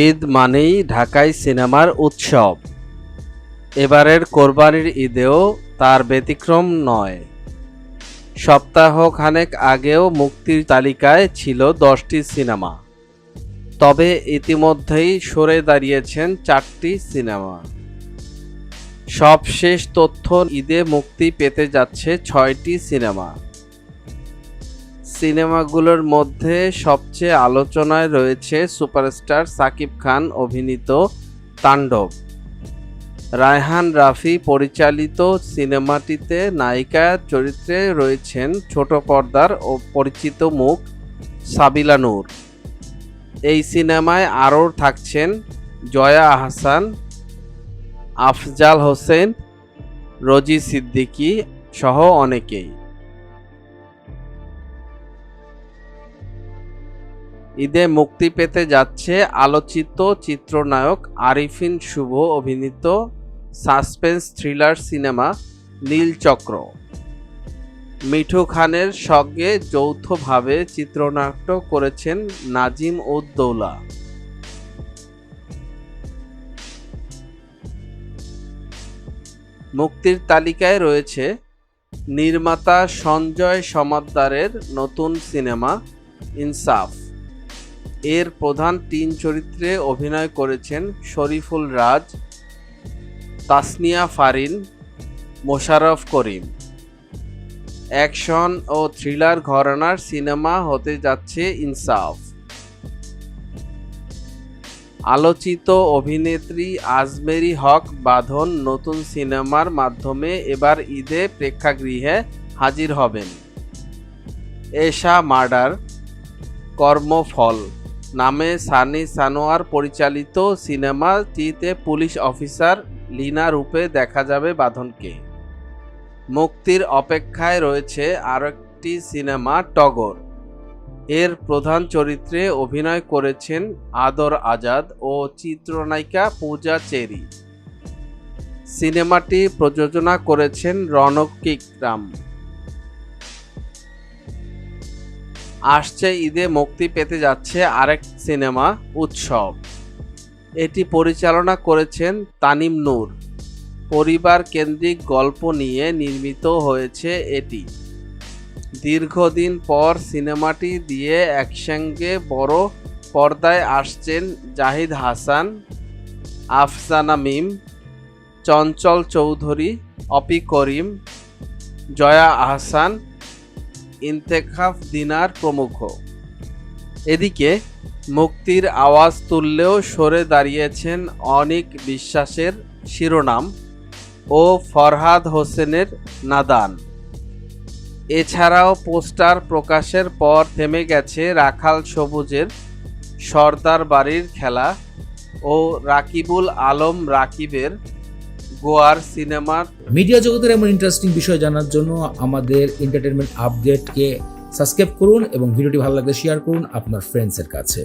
ঈদ মানেই ঢাকাই সিনেমার উৎসব। এবারের কোরবানির ঈদেও তার ব্যতিক্রম নয়। সপ্তাহখানেক আগেও মুক্তির তালিকায় ছিল 10টি সিনেমা, তবে ইতিমধ্যেই সরে দাঁড়িয়েছেন 4টি সিনেমা। সবশেষ তথ্য, ঈদে মুক্তি পেতে যাচ্ছে 6টি সিনেমা। সিনেমাগুলোর মধ্যে সবচেয়ে আলোচনায় রয়েছে সুপারস্টার শাকিব খান অভিনীত তাণ্ডব। রায়হান রাফি পরিচালিত সিনেমাটিতে নায়িকা চরিত্রে রয়েছেন ছোট পর্দার ও পরিচিত মুখ সাবিলা নূর। এই সিনেমায় আরও থাকছেন জয়া আহসান, আফজাল হোসেন, রোজি সিদ্দিকী সহ অনেকেই। ঈদে মুক্তি পেতে যাচ্ছে আলোচিত চিত্রনায়ক আরিফিন শুভ অভিনীত suspense thriller cinema Neelchakra. Mithu খানের সঙ্গে যৌথভাবে চিত্রনাট্য করেছেন নাজিম উদ দৌলা। মুক্তির তালিকায় রয়েছে নির্মাতা সঞ্জয় সমাদ্দারের নতুন সিনেমা ইনসাফ। এর প্রধান 3 চরিত্রে অভিনয় করেছেন শরীফুল রাজ, তাসনিয়া ফারিন, মোশাররফ করিম। অ্যাকশন ও থ্রিলার ঘরানার সিনেমা হতে যাচ্ছে ইনসাফ। আলোচিত অভিনেত্রী আজমেরী হক বাঁধন নতুন সিনেমার মাধ্যমে এবার ঈদে প্রেক্ষাগৃহে হাজির হবেন। এশা মার্ডার কর্মফল নামে সানি সানোয়ার পরিচালিত সিনেমাটিতে পুলিশ অফিসার লীনা রূপে দেখা যাবে বাঁধনকে। মুক্তির অপেক্ষায় রয়েছে আরেকটি সিনেমা টগর। এর প্রধান চরিত্রে অভিনয় করেছেন আদর আজাদ ও চিত্রনায়িকা পূজা চেরি। সিনেমাটি প্রযোজনা করেছেন রণক কিকরাম। আসছে ঈদে মুক্তি পেতে যাচ্ছে আরেক সিনেমা উৎসব। এটি পরিচালনা করেছেন তানিম নূর। পরিবার কেন্দ্রিক গল্প নিয়ে নির্মিত হয়েছে এটি। দীর্ঘদিন পর সিনেমাটি দিয়ে একসঙ্গে বড় পর্দায় আসছেন জাহিদ হাসান, আফসানা মিম, চঞ্চল চৌধুরী, অপি করিম, জয়া আহসান, ইন্তেখাব দিনার প্রমুখ। এদিকে মুক্তির আওয়াজ তুললেও সরে দাঁড়িয়েছেন অনিক বিশ্বাসের শিরোনাম ও ফরহাদ হোসেনের নাদান। এছাড়াও পোস্টার প্রকাশের পর থেমে গেছে রাখাল সবুজের সর্দার বাড়ির খেলা ও রাকিবুল আলম রাকিবের গোয়ার সিনেমার। মিডিয়া জগতের এমন ইন্টারেস্টিং বিষয় জানার জন্য আমাদের এন্টারটেনমেন্ট আপডেটকে সাবস্ক্রাইব করুন এবং ভিডিওটি ভালো লাগলে শেয়ার করুন আপনার ফ্রেন্ডসের কাছে।